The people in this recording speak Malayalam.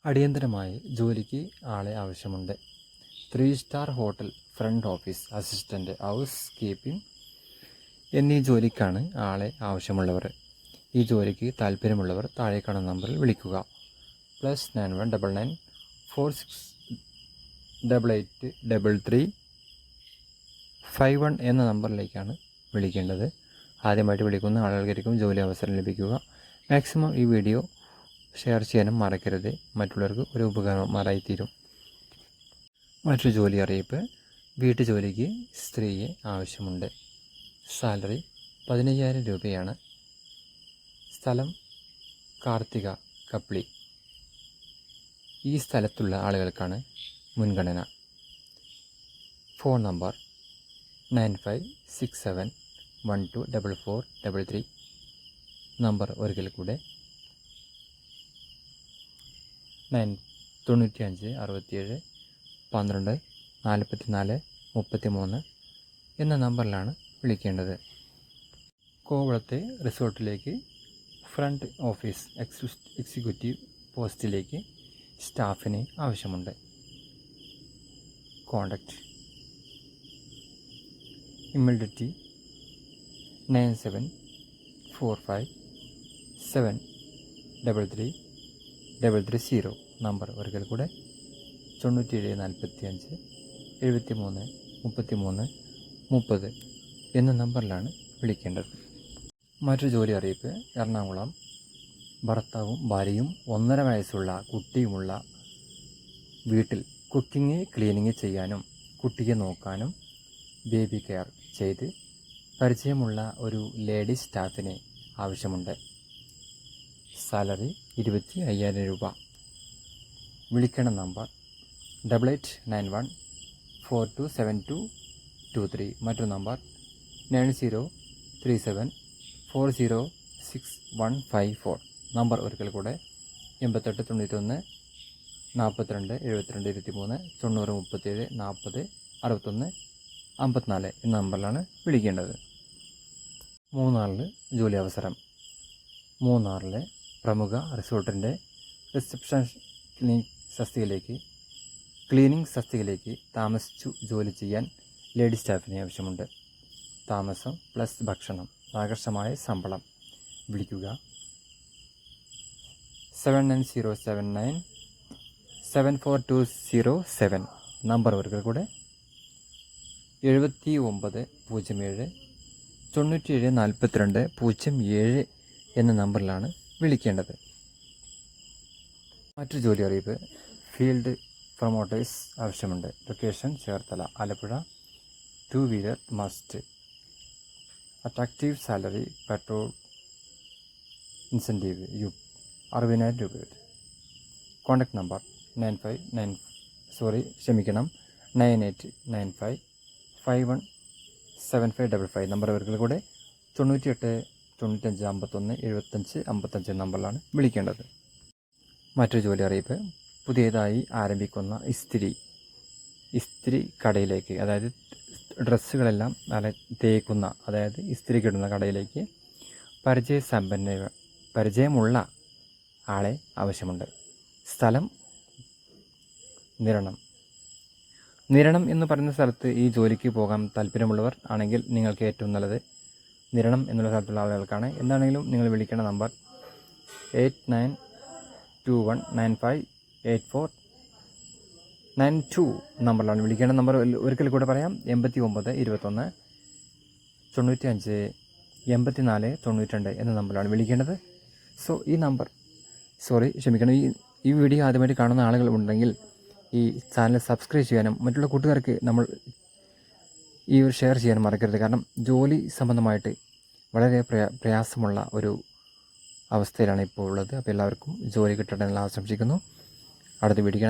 അടിയന്തരമായി ജോലിക്ക് ആളെ ആവശ്യമുണ്ട്. 3 star hotel front office assistant, house keeping എന്നീ ജോലിക്കാണ് ആളെ ആവശ്യമുള്ളവർ. ഈ ജോലിക്ക് താല്പര്യമുള്ളവർ താഴെ കാണുന്ന നമ്പറിൽ വിളിക്കുക. +9199 46883351 എന്ന നമ്പറിലേക്കാണ് വിളിക്കേണ്ടത്. ആദ്യമായിട്ട് വിളിക്കുന്ന ആളുകൾക്കായിരിക്കും ജോലി അവസരം ലഭിക്കുക. മാക്സിമം ഈ വീഡിയോ ഷെയർ ചെയ്യാനും മറക്കരുത്. മറ്റുള്ളവർക്ക് ഒരു ഉപകാരമായിത്തീരും. മറ്റൊരു ജോലി അറിയിപ്പ്. വീട്ടുജോലിക്ക് സ്ത്രീയെ ആവശ്യമുണ്ട്. സാലറി 15,000 രൂപയാണ്. സ്ഥലം കാർത്തിക കപ്ലി. ഈ സ്ഥലത്തുള്ള ആളുകൾക്കാണ് മുൻഗണന. Phone number 9567124433. നമ്പർ ഒരിക്കൽ കൂടെ 9567124433 എന്ന നമ്പറിലാണ് വിളിക്കേണ്ടത്. കോവളത്തെ റിസോർട്ടിലേക്ക് ഫ്രണ്ട് ഓഫീസ് എക്സിക്യൂട്ടീവ് പോസ്റ്റിലേക്ക് സ്റ്റാഫിനെ ആവശ്യമുണ്ട്. Contact immediately 9745733330. നമ്പർ ഒരിക്കൽ കൂടെ 9745733330 എന്ന നമ്പറിലാണ് വിളിക്കേണ്ടത്. മറ്റൊരു ജോലി അറിയിപ്പ്. എറണാകുളം. ഭർത്താവും ഭാര്യയും 1.5 വയസ്സുള്ള കുട്ടിയുമുള്ള വീട്ടിൽ കുക്കിംഗ് ക്ലീനിങ് ചെയ്യാനും കുട്ടിയെ നോക്കാനും ബേബി കെയർ ചെയ്ത് പരിചയമുള്ള ഒരു ലേഡി സ്റ്റാഫിനെ ആവശ്യമുണ്ട്. സാലറി 25,000 രൂപ. വിളിക്കേണ്ട നമ്പർ 8891427223. മറ്റൊരു നമ്പർ 9037406154. നമ്പർ ഒരിക്കൽ കൂടെ 8891 42 72 23 90 37 40 61 54 എന്ന നമ്പറിലാണ് വിളിക്കേണ്ടത്. മൂന്നാറിൽ ജോലി അവസരം. മൂന്നാറിലെ പ്രമുഖ റിസോർട്ടിൻ്റെ റിസപ്ഷൻ ക്ലീനിങ് തസ്തികയിലേക്ക് താമസിച്ചു ജോലി ചെയ്യാൻ ലേഡി സ്റ്റാഫിനെ ആവശ്യമുണ്ട്. താമസം പ്ലസ് ഭക്ഷണം, ആകർഷമായ ശമ്പളം. വിളിക്കുക 7907974207. നമ്പർ ഒരിക്കൽ കൂടെ 7907974207 എന്ന നമ്പറിലാണ് വിളിക്കേണ്ടത്. മറ്റൊരു ജോലി അറിയിപ്പ്. ഫീൽഡ് പ്രൊമോട്ടേഴ്സ് ആവശ്യമുണ്ട്. Location Cherthala, Alappuzha. 2 wheeler must. Attractive salary, petrol incentive 60,000 രൂപ. Contact number 9895517555. നമ്പർ ഒരിക്കൽ കൂടെ 98 95 51 75 55 നമ്പറിലാണ് വിളിക്കേണ്ടത്. മറ്റൊരു ജോലി അറിയിപ്പ്. പുതിയതായി ആരംഭിക്കുന്ന ഇസ്തിരി കടയിലേക്ക്, അതായത് ഡ്രസ്സുകളെല്ലാം തേക്കുന്ന, അതായത് ഇസ്തിരിക്കിടുന്ന കടയിലേക്ക് പരിചയമുള്ള ആളെ ആവശ്യമുണ്ട്. സ്ഥലം നിരണം എന്ന് പറയുന്ന സ്ഥലത്ത് ഈ ജോലിക്ക് പോകാൻ താല്പര്യമുള്ളവർ ആണെങ്കിൽ നിങ്ങൾക്ക് ഏറ്റവും നല്ലത് നിരണം എന്നുള്ള സ്ഥലത്തുള്ള ആളുകൾക്കാണ്. എന്താണെങ്കിലും നിങ്ങൾ വിളിക്കേണ്ട നമ്പർ 8921958492 നമ്പറിലാണ് വിളിക്കേണ്ട. നമ്പർ ഒരിക്കൽ കൂടെ പറയാം. 8921 95 84 92 എന്ന നമ്പറിലാണ് വിളിക്കേണ്ടത്. ഈ വീഡിയോ ആദ്യമായിട്ട് കാണുന്ന ആളുകൾ ഉണ്ടെങ്കിൽ ഈ ചാനൽ സബ്സ്ക്രൈബ് ചെയ്യാനും മറ്റുള്ള കൂട്ടുകാർക്ക് നമ്മൾ ഈ ഒരു ഷെയർ ചെയ്യാനും മറക്കരുത്. കാരണം ജോലി സംബന്ധമായിട്ട് വളരെ പ്രയാസമുള്ള ഒരു അവസ്ഥയിലാണ് ഇപ്പോൾ ഉള്ളത്. അപ്പോൾ എല്ലാവർക്കും ജോലി കിട്ടട്ടെ എന്ന് ആശംസിക്കുന്നു. അടുത്ത വീഡിയോ